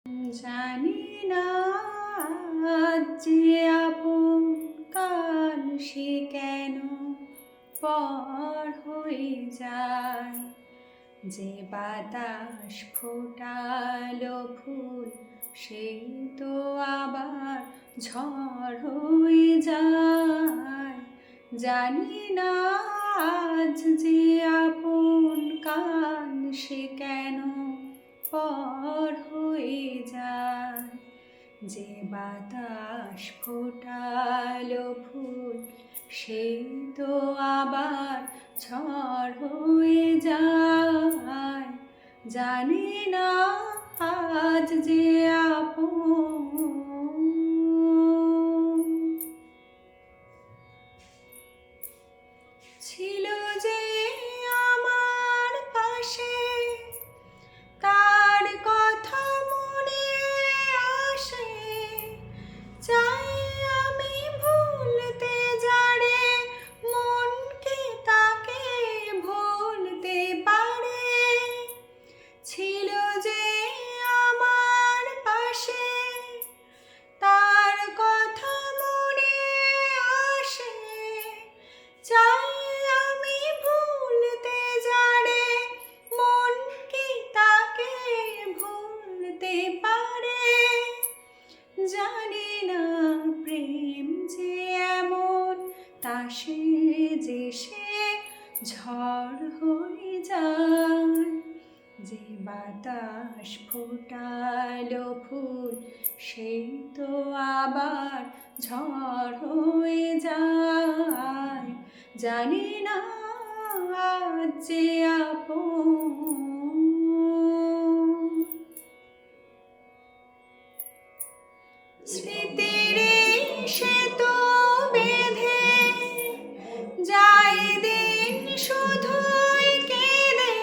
জানি না আজ যে আপন কাল সে কেন পর হয়ে যায়। যে বাতাস ফোটালো ফুল সেই তো আবার ঝড় হয়ে যায়। জানি না আজ যে আপন কাল সে কেন পর হয়ে যায়। যে বাতাস ফোটালো ফুল সেই তো আবার ঝড় হয়ে যায়। জানি না আজ যে আপন ছিল যে আমার পাশে, তার কথা মনে আসে। চাই আমি ভুলতে যারে মনকে তাকে ভুলতে পারে। ছিল যে আমার পাশে, তার কথা মনে আসে। চাই আমি ভুলতে যারে মনকে তাকে ভুলতে পারে। জানি না প্রেম যে এমন তাসে যে সে ঝড় হয়ে যায়। যে বাতাস ফোটালো ফুল সেই তো আবার ঝড় হয়ে যায়। জানি না আজ যে আপন স্মৃতির সেতু বেঁধে যায় দিন শুধুই কেঁদে।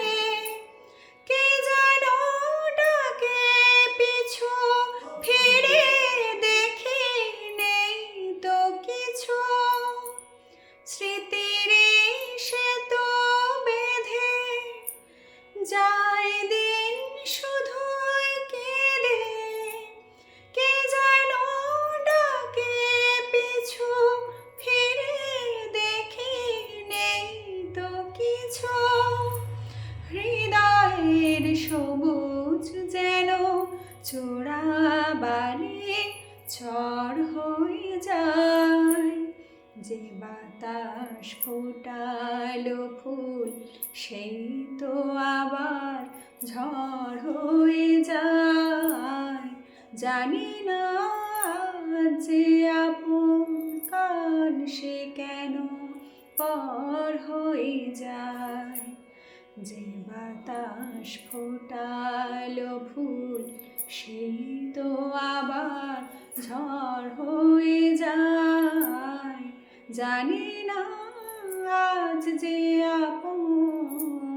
কে যেন ডাকে পিছু ফিরে দেখি নেই তো কিছু। স্মৃতির সেতু বেঁধে যায় দিন শুধুই কেঁদে। কে যেন ডাকে পিছু ফিরে দেখি নেই তো কিছু। হৃদয়ের সবুজ যেন চূড়া বালি ঝড় হয়ে যায়। যে বাতাস ফোটালো ফুল সেই তো আবার ঝড় হয়ে যায়। জানি না যে আপন কাল সে কেন পর হয়ে যায়। যে বাতাস ফোটালো ফুল সেই তো আবার ঝড় হয়ে যায়। জানি না আজ যে আপন